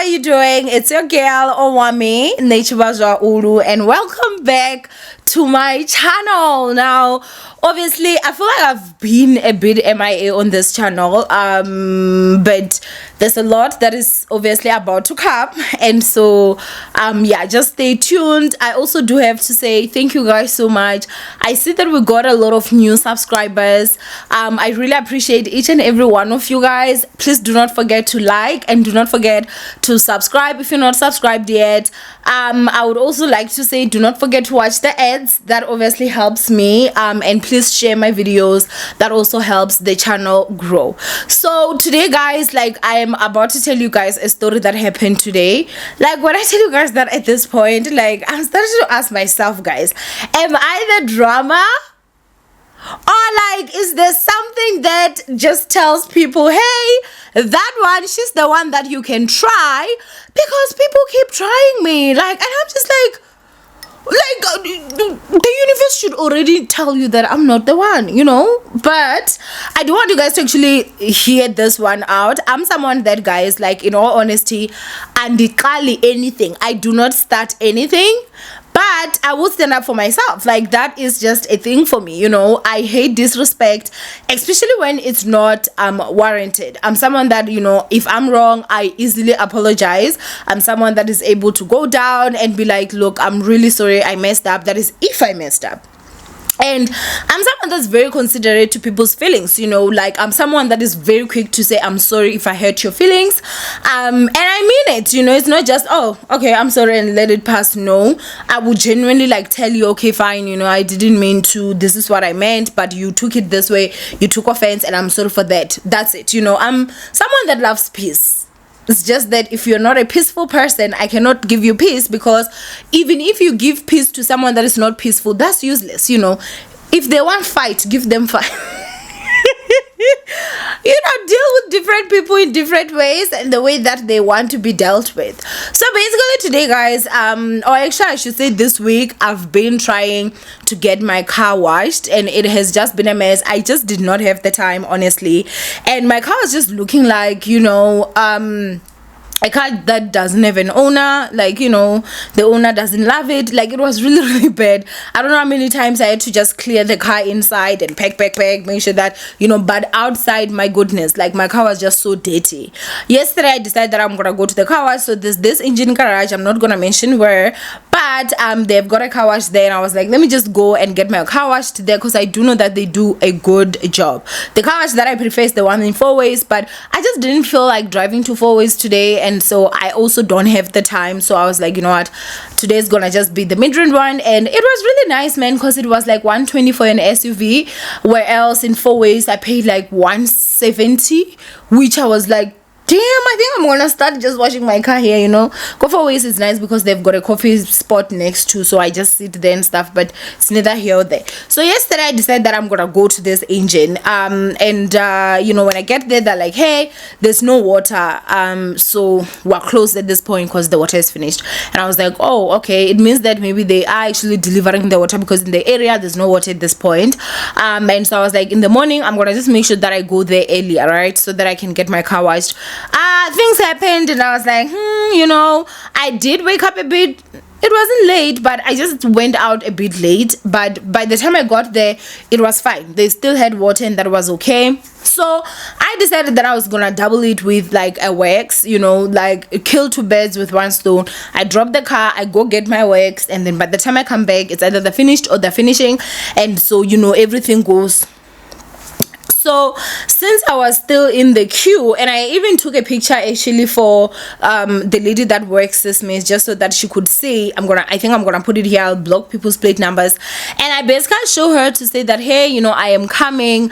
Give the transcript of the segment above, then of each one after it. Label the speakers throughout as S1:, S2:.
S1: you doing? It's your girl Owamie, Naturebazwa Ulu, and welcome back to my channel. Now, obviously, I feel like I've been a bit MIA on this channel, but there's a lot that is obviously about to come, and so yeah, just stay tuned. I also do have to say thank you guys so much. I see that we got a lot of new subscribers. I really appreciate each and every one of you guys. Please do not forget to like and do not forget to subscribe if you're not subscribed yet. I would also like to say do not forget to watch the ads. That obviously helps me, and please share my videos. That also helps the channel grow. So today, guys, like, I am about to tell you guys a story that happened today. Like, when I tell you guys that at this point, like, I'm starting to ask myself, guys, am I the drama? Or like, is there something that just tells people, hey, that one, she's the one that you can try, because people keep trying me, like, and I'm just like the universe should already tell you that I'm not the one, you know. But I do want you guys to actually hear this one out. I'm someone that, guys, like, in all honesty, and anything, I do not start anything, but I will stand up for myself. Like, that is just a thing for me, you know. I hate disrespect, especially when it's not warranted. I'm someone that, you know, if I'm wrong, I easily apologize. I'm someone that is able to go down and be like, look, I'm really sorry, I messed up. That is if I messed up. And I'm someone that's very considerate to people's feelings, you know. Like, I'm someone that is very quick to say I'm sorry if I hurt your feelings, and I mean it, you know. It's not just, oh, okay, I'm sorry, and let it pass. No, I would genuinely, like, tell you, okay, fine, you know, I didn't mean to, this is what I meant, but you took it this way, you took offense, and I'm sorry for that. That's it, you know. I'm someone that loves peace. It's just that if you're not a peaceful person, I cannot give you peace, because even if you give peace to someone that is not peaceful, that's useless, you know. If they want fight, give them fight. You know, deal with different people in different ways and the way that they want to be dealt with. So basically today, guys, or actually I should say this week, I've been trying to get my car washed, and it has just been a mess. I just did not have the time, honestly, and my car was just looking like, you know, a car that doesn't have an owner. Like, you know, the owner doesn't love it. Like, it was really, really bad. I don't know how many times I had to just clear the car inside and pack, make sure that, you know, but outside, my goodness, like, my car was just so dirty. Yesterday I decided that I'm gonna go to the car wash. So there's this engine garage, I'm not gonna mention where, but they've got a car wash there, and I was like, let me just go and get my car washed there, because I do know that they do a good job. The car wash that I prefer is the one in Four Ways, but I just didn't feel like driving to Four Ways today, and so I also don't have the time. So I was like, you know what, today's gonna just be the mid-range one. And it was really nice, man, because it was like 120 for an SUV, where else in Four Ways I paid like 170, which I was like, damn, I think I'm gonna start just washing my car here, you know. Go Four Ways is nice because they've got a coffee spot next to, so I just sit there and stuff, but it's neither here or there. So yesterday I decided that I'm gonna go to this engine, and you know, when I get there, they're like, hey, there's no water, so we're closed at this point because the water is finished. And I was like, oh, okay, it means that maybe they are actually delivering the water, because in the area there's no water at this point. And so I was like, in the morning I'm gonna just make sure that I go there earlier, right, so that I can get my car washed. Things happened, and I was like, you know, I did wake up a bit. It wasn't late, but I just went out a bit late. But by the time I got there, it was fine. They still had water, and that was okay. So I decided that I was gonna double it with like a wax, you know, like kill two birds with one stone. I drop the car, I go get my wax, and then by the time I come back, it's either the finished or the finishing, and so, you know, everything goes. So since I was still in the queue, and I even took a picture actually for the lady that works this maze, just so that she could see. I think I'm gonna put it here. I'll block people's plate numbers, and I basically show her to say that, hey, you know, I am coming,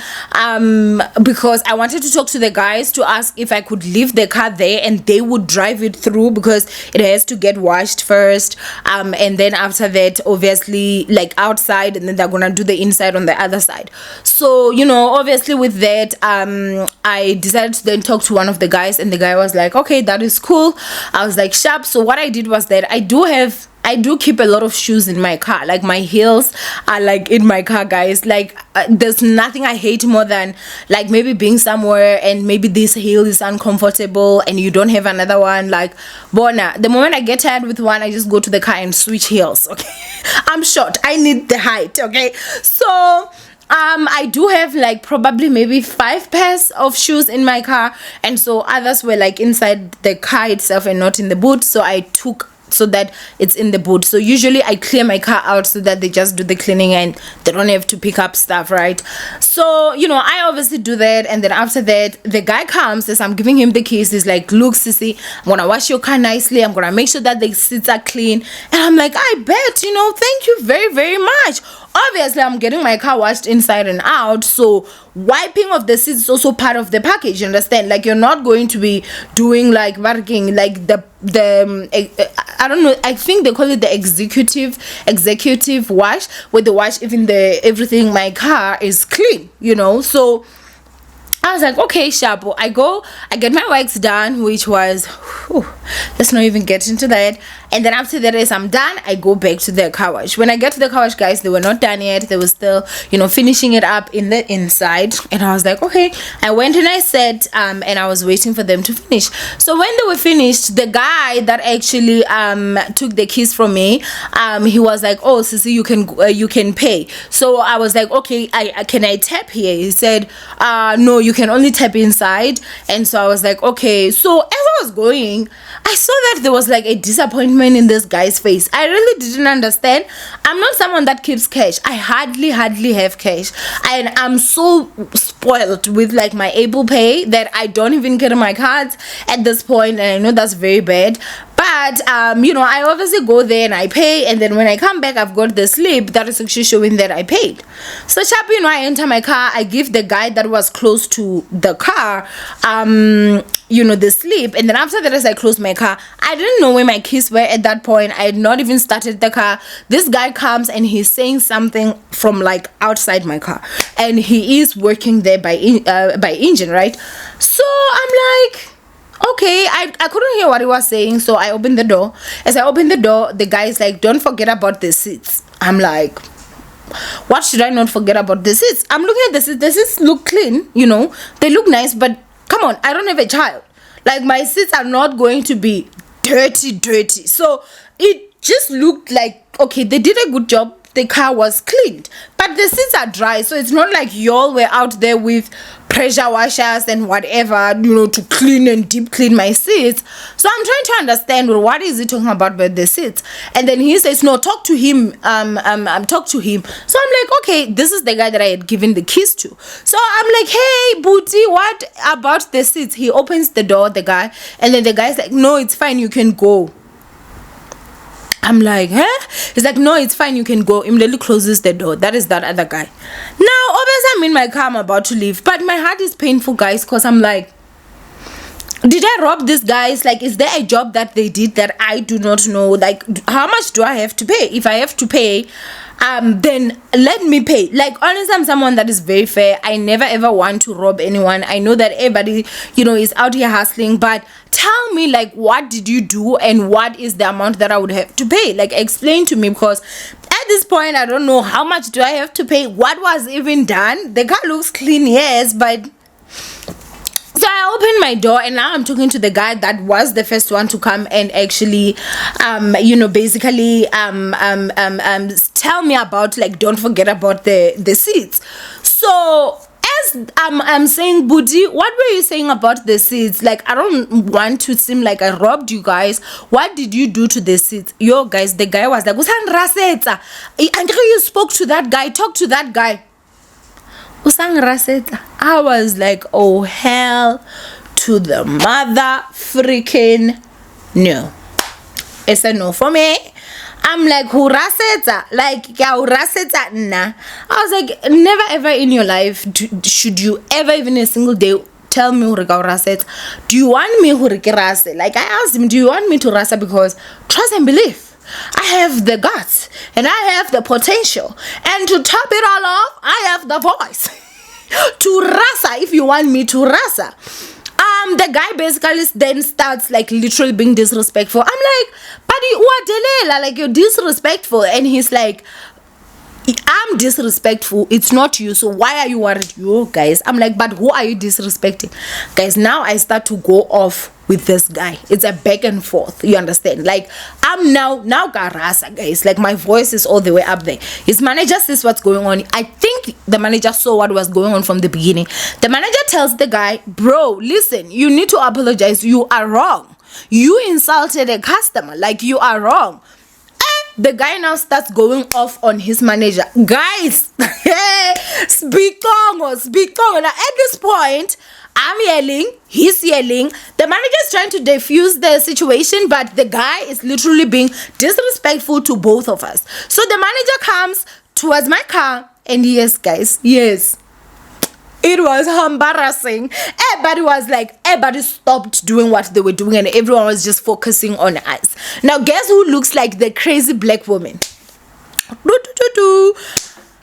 S1: because I wanted to talk to the guys to ask if I could leave the car there and they would drive it through, because it has to get washed first, and then after that, obviously, like, outside, and then they're gonna do the inside on the other side. So, you know, obviously with that, I decided to then talk to one of the guys, and the guy was like, okay, that is cool. I was like, sharp. So what I did was that I do keep a lot of shoes in my car. Like my heels are like in my car, guys. Like there's nothing I hate more than like maybe being somewhere and maybe this heel is uncomfortable and you don't have another one. Like bona, the moment I get tired with one, I just go to the car and switch heels. Okay, I'm short, I need the height. Okay, so I do have like probably maybe 5 pairs of shoes in my car, and so others were like inside the car itself and not in the boot, so I took so that it's in the boot. So usually I clear my car out so that they just do the cleaning and they don't have to pick up stuff, right? So you know, I obviously do that, and then after that the guy comes as I'm giving him the keys. He's like, look sissy, I'm gonna wash your car nicely, I'm gonna make sure that the seats are clean. And I'm like, I bet, you know, thank you very, very much. Obviously I'm getting my car washed inside and out, so wiping of the seats is also part of the package, you understand? Like you're not going to be doing like working like the I don't know, I think they call it the executive wash, where they wash even the everything. My car is clean, you know. So I was like, okay, sharp. I get my wax done, which was, let's not even get into that. And then after that, as I'm done, I go back to the car wash. When I get to the car wash, guys, they were not done yet. They were still, you know, finishing it up in the inside. And I was like, okay. I went and I sat, and I was waiting for them to finish. So when they were finished, the guy that actually took the keys from me, he was like, oh, sissy, you can pay. So I was like, okay, can I tap here? He said, no, you can only tap inside. And so I was like, okay. So as I was going, I saw that there was like a disappointment in this guy's face. I really didn't understand. I'm not someone that keeps cash. I hardly have cash, and I'm so spoiled with like my Apple Pay that I don't even carry my cards at this point, and I know that's very bad. But you know, I obviously go there and I pay, and then when I come back, I've got the slip that is actually showing that I paid. So sharp, you know, I enter my car, I give the guy that was close to the car you know, the slip, and then after that, as I closed my car, I didn't know where my keys were at that point. I had not even started the car. This guy comes and he's saying something from like outside my car, and he is working there by engine, right? So I'm like, okay, I couldn't hear what he was saying, so I opened the door. As I opened the door, the guy is like, don't forget about the seats. I'm like, what should I not forget about the seats? I'm looking at the seats. The seats look clean, you know, they look nice, but come on, I don't have a child. Like my seats are not going to be dirty. So it just looked like, okay, they did a good job. The car was cleaned, but the seats are dry, so it's not like y'all were out there with pressure washers and whatever, you know, to clean and deep clean my seats. So I'm trying to understand, well, what is he talking about with the seats? And then he says, no, talk to him. Talk to him. So I'm like, okay, this is the guy that I had given the keys to. So I'm like, hey booty, what about the seats? He opens the door, the guy, and then the guy's like, no, it's fine, you can go. I'm like, huh? He's like, no, it's fine, you can go. Immediately closes the door. That is that other guy. Now, obviously, I'm in my car, I'm about to leave, but my heart is painful, guys, because I'm like, did I rob these guys? Like, is there a job that they did that I do not know? Like, how much do I have to pay? If I have to pay, then let me pay. Like, honestly, I'm someone that is very fair. I never ever want to rob anyone. I know that everybody, you know, is out here hustling, but tell me, like, what did you do and what is the amount that I would have to pay? Like, explain to me, because at this point I don't know how much do I have to pay. What was even done? The car looks clean, yes, but so I opened my door, and now I'm talking to the guy that was the first one to come and actually you know, basically tell me about, like, don't forget about the seats. So as I'm saying, booty, what were you saying about the seats? Like, I don't want to seem like I robbed you guys. What did you do to the seats? Yo guys, the guy was like, until you spoke to that guy, talk to that guy. I was like, oh hell to the mother freaking no. It's a no for me. I'm like, who raseta? Like, nah. I was like, never ever in your life should you ever, even a single day, tell me who raseta. Do you want me who rase? Like, I asked him, do you want me to rasa? Because trust and believe, I have the guts and I have the potential, and to top it all off, I have the voice. to rasa, if you want me to rasa. The guy basically then starts like literally being disrespectful. I'm like, buddy, what like you're disrespectful, and he's like, I'm disrespectful, it's not you, so why are you worried? You guys, I'm like, but who are you disrespecting? Guys, now I start to go off with this guy. It's a back and forth, you understand? Like, I'm now garasa, guys, like my voice is all the way up there. His manager sees what's going on. I think the manager saw what was going on from the beginning. The manager tells the guy, bro, listen, you need to apologize, you are wrong, you insulted a customer, like you are wrong. The guy now starts going off on his manager. Guys, speak on. Now, at this point, I'm yelling, he's yelling. The manager is trying to defuse the situation, but the guy is literally being disrespectful to both of us. So the manager comes towards my car, and yes, guys, yes, it was embarrassing. Everybody stopped doing what they were doing, and everyone was just focusing on us. Now, guess who looks like the crazy black woman?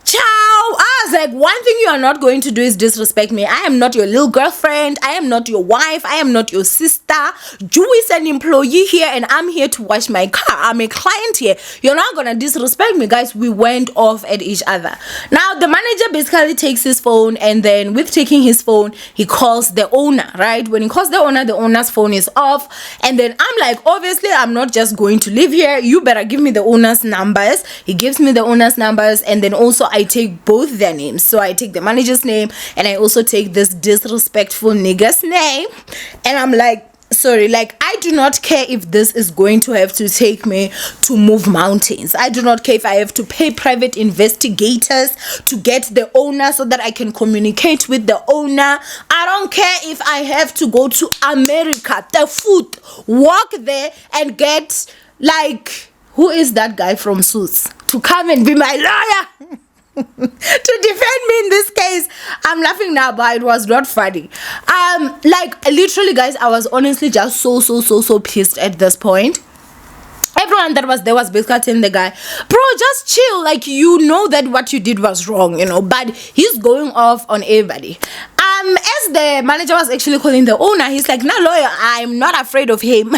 S1: Ciao. I was like, one thing you are not going to do is disrespect me. I am not your little girlfriend. I am not your wife. I am not your sister. You is an employee here, and I'm here to wash my car. I'm a client here. You're not gonna disrespect me. Guys, we went off at each other. Now, the manager basically takes his phone, and then with taking his phone, he calls the owner, right? When he calls the owner's phone is off, and then I'm like, obviously, I'm not just going to live here. You better give me the owner's numbers. He gives me the owner's numbers, and then also I take both their names. So I take the manager's name, and I also take this disrespectful nigger's name, and I'm like, sorry, like, I do not care if this is going to have to take me to move mountains. I do not care if I have to pay private investigators to get the owner so that I can communicate with the owner. I don't care if I have to go to America, the foot, walk there and get, like, who is that guy from Suits to come and be my lawyer to defend me in this case. I'm laughing now, but it was not funny. Like, literally, guys, I was honestly just so pissed at this point. Everyone that was there was basically telling the guy, bro, just chill, like, you know that what you did was wrong, you know, but he's going off on everybody. As the manager was actually calling the owner, he's like, no, lawyer, I'm not afraid of him.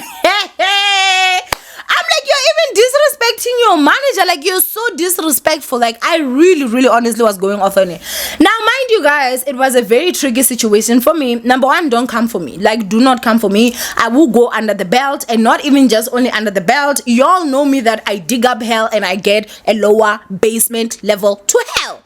S1: I'm like, you're even disrespecting your manager. Like, you're so disrespectful. Like, I really honestly was going off on it. Now, mind you guys, it was a very tricky situation for me. Number one, don't come for me. Like, do not come for me. I will go under the belt, and not even just only under the belt. Y'all know me that I dig up hell and I get a lower basement level to hell.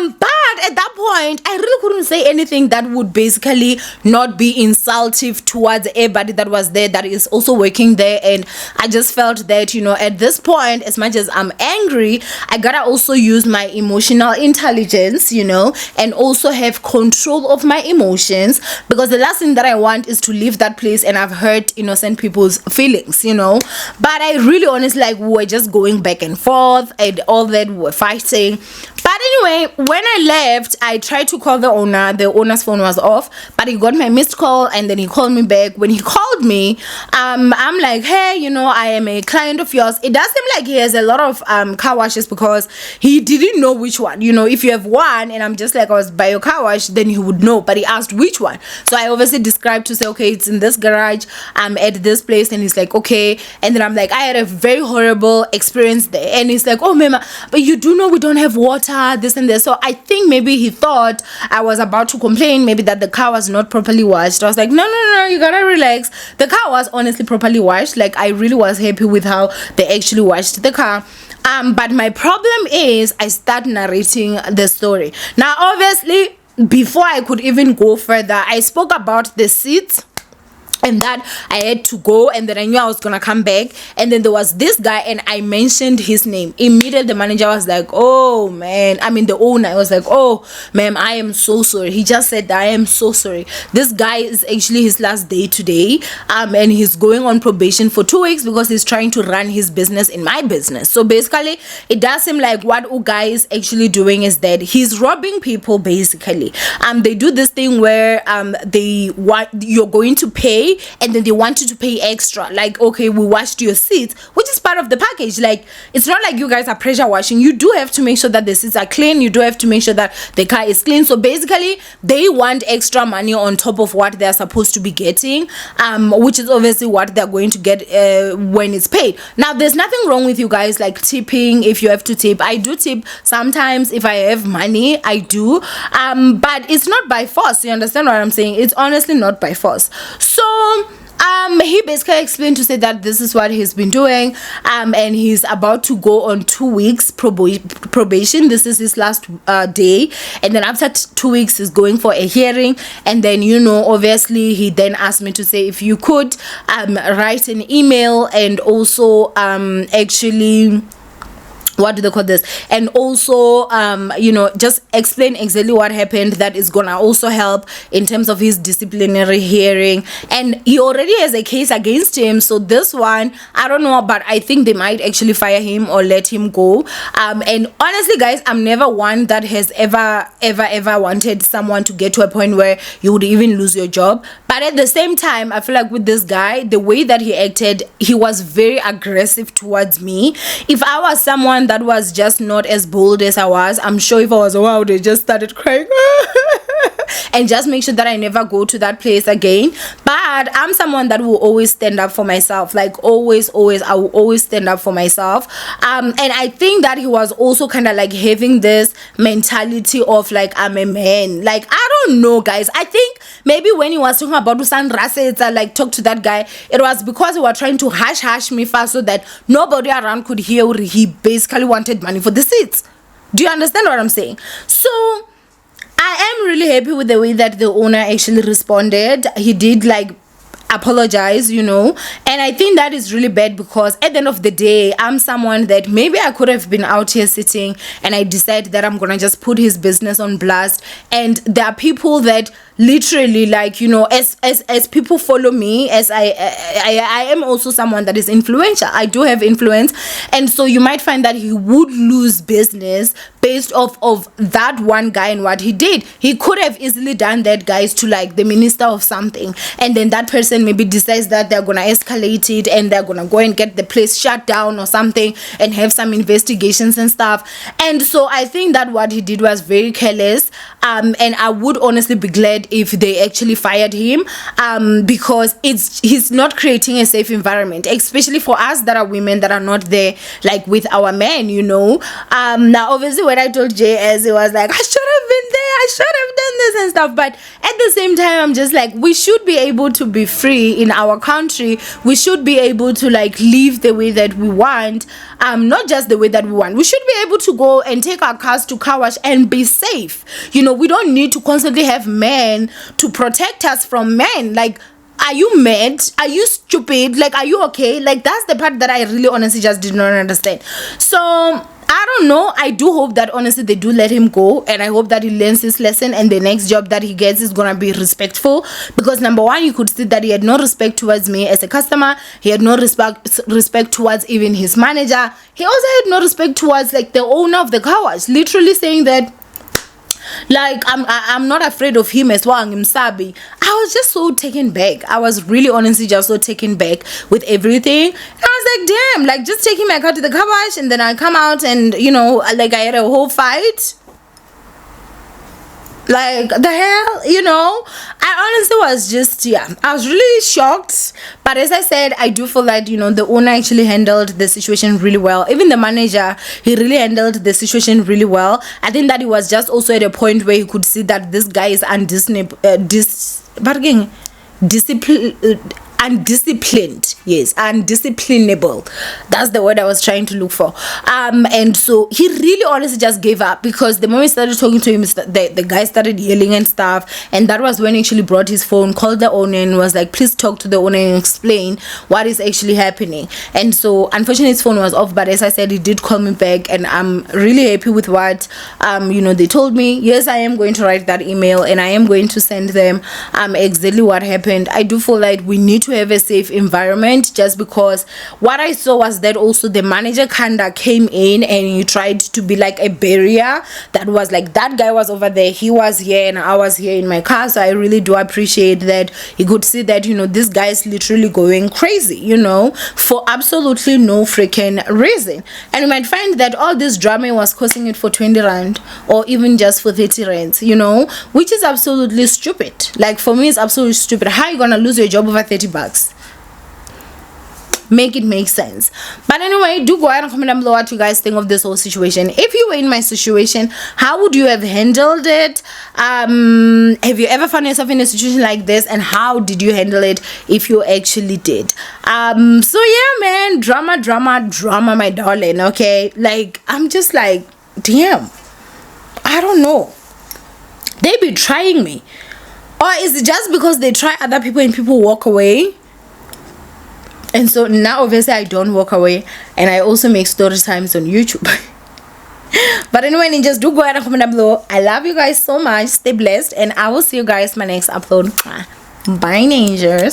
S1: But at that point, I really couldn't say anything that would basically not be insultive towards everybody that was there, that is also working there. And I just felt that, you know, at this point, as much as I'm angry, I gotta also use my emotional intelligence, you know, and also have control of my emotions, because the last thing that I want is to leave that place and I've hurt innocent people's feelings, you know. But I really honestly, like, we were just going back and forth and all that, we were fighting. But anyway, when I left, I tried to call the owner. The owner's phone was off, but he got my missed call, and then he called me back. When he called me, I'm like, hey, you know, I am a client of yours. It does seem like he has a lot of car washes, because he didn't know which one. You know, if you have one and I'm just like, I was by your car wash, then he would know, but he asked which one. So I obviously described to say, okay, it's in this garage, I'm at this place, and he's like, okay. And then I'm like, I had a very horrible experience there. And he's like, oh, mama, but you do know we don't have water, this and this. So I think maybe he thought I was about to complain, maybe that the car was not properly washed. I was like, no, you gotta relax. The car was honestly properly washed. Like, I really was happy with how they actually washed the car. But my problem is, I start narrating the story. Now, obviously, before I could even go further, I spoke about the seats and that I had to go, and then I knew I was gonna come back, and then there was this guy, and I mentioned his name. Immediately the manager was like, oh man, I mean the owner was like, oh ma'am, I am so sorry. He just said that I am so sorry. This guy is actually his last day today, and he's going on probation for 2 weeks because he's trying to run his business in my business. So basically, it does seem like what guy is actually doing is that he's robbing people. Basically, they do this thing where you're going to pay pay, and then they want you to pay extra. Like, okay, we washed your seats, which is part of the package. Like, it's not like you guys are pressure washing. You do have to make sure that the seats are clean. You do have to make sure that the car is clean. So basically, they want extra money on top of what they're supposed to be getting, which is obviously what they're going to get when it's paid. Now, there's nothing wrong with you guys like tipping. If you have to tip, I do tip sometimes. If I have money, I do, but it's not by force. You understand what I'm saying? It's honestly not by force. So he basically explained to say that this is what he's been doing, and he's about to go on 2 weeks probation. This is his last day, and then after 2 weeks he's going for a hearing. And then, you know, obviously he then asked me to say if you could write an email, and also actually, what do they call this, and also you know, just explain exactly what happened. That is gonna also help in terms of his disciplinary hearing, and he already has a case against him. So this one, I don't know, but I think they might actually fire him or let him go. And honestly guys, I'm never one that has ever wanted someone to get to a point where you would even lose your job. But at the same time, I feel like with this guy, the way that he acted, he was very aggressive towards me. If I was someone that was just not as bold as I was, I'm sure if I was, wow, they just started crying and just make sure that I never go to that place again. But I'm someone that will always stand up for myself. Like, always I will always stand up for myself. And I think that he was also kind of like having this mentality of like, I'm a man. Like, I don't know guys, I think maybe when he was talking about Usan Raseta, like talk to that guy, it was because he was trying to hush me first so that nobody around could hear. He basically wanted money for the seats. Do you understand what I'm saying? So I am really happy with the way that the owner actually responded. He did like apologize, you know, and I think that is really bad, because at the end of the day, I'm someone that maybe I could have been out here sitting and I decided that I'm gonna just put his business on blast. And there are people that literally, like, you know, as people follow me, as I am also someone that is influential. I do have influence, and so you might find that he would lose business based off of that one guy and what he did. He could have easily done that, guys, to like the minister of something, and then that person maybe decides that they're gonna escalate it and they're gonna go and get the place shut down or something and have some investigations and stuff. And so I think that what he did was very careless, and I would honestly be glad if they actually fired him, because he's not creating a safe environment, especially for us that are women that are not there like with our men, you know. Now obviously when I told JS, it was like, I should have been there, I should have done this and stuff, but at the same time I'm just like, we should be able to be free in our country. We should be able to like live the way that we want, not just the way that we want. We should be able to go and take our cars to car wash and be safe. You know, we don't need to constantly have men to protect us from men. Like, are you mad? Are you stupid? Like, are you okay? Like, that's the part that I really honestly just did not understand. So I don't know. I do hope that honestly they do let him go, and I hope that he learns his lesson and the next job that he gets is gonna be respectful. Because number one, you could see that he had no respect towards me as a customer. He had no respect towards even his manager. He also had no respect towards like the owner of the car wash, literally saying that like I'm not afraid of him as well. I'm Sabi. I was just so taken back. I was really honestly just so taken back with everything. And I was like, damn, like just taking my car to the car wash and then I come out and, you know, like I had a whole fight. Like, the hell, you know. I honestly was just, yeah, I was really shocked. But as I said, I do feel like, you know, the owner actually handled the situation really well. Even the manager, he really handled the situation really well. I think that he was just also at a point where he could see that this guy is undisciplined. Yes, undisciplinable. That's the word I was trying to look for. And so he really honestly just gave up, because the moment he started talking to him, the guy started yelling and stuff. And that was when he actually brought his phone, called the owner and was like, please talk to the owner and explain what is actually happening. And so unfortunately his phone was off, but as I said, he did call me back, and I'm really happy with what you know, they told me. Yes, I am going to write that email and I am going to send them exactly what happened. I do feel like we need to to have a safe environment, just because what I saw was that also the manager kinda came in and he tried to be like a barrier that was like, that guy was over there, he was here, and I was here in my car. So I really do appreciate that he could see that, you know, this guy is literally going crazy, you know, for absolutely no freaking reason. And you might find that all this drama was costing it for 20 rand or even just for 30 rand, you know, which is absolutely stupid. Like, for me, it's absolutely stupid. How are you gonna lose your job over 30 bucks? Make it make sense. But anyway, do go ahead and comment down below what you guys think of this whole situation. If you were in my situation, how would you have handled it? Have you ever found yourself in a situation like this, and how did you handle it if you actually did? So yeah, man, drama, my darling. Okay, like, I'm just like, damn, I don't know, they be trying me, or is it just because they try other people and people walk away? And so now obviously I don't walk away, and I also make story times on YouTube. But anyway, ninjas, do go ahead and comment down below. I love you guys so much. Stay blessed, and I will see you guys in my next upload. Bye, ninjas.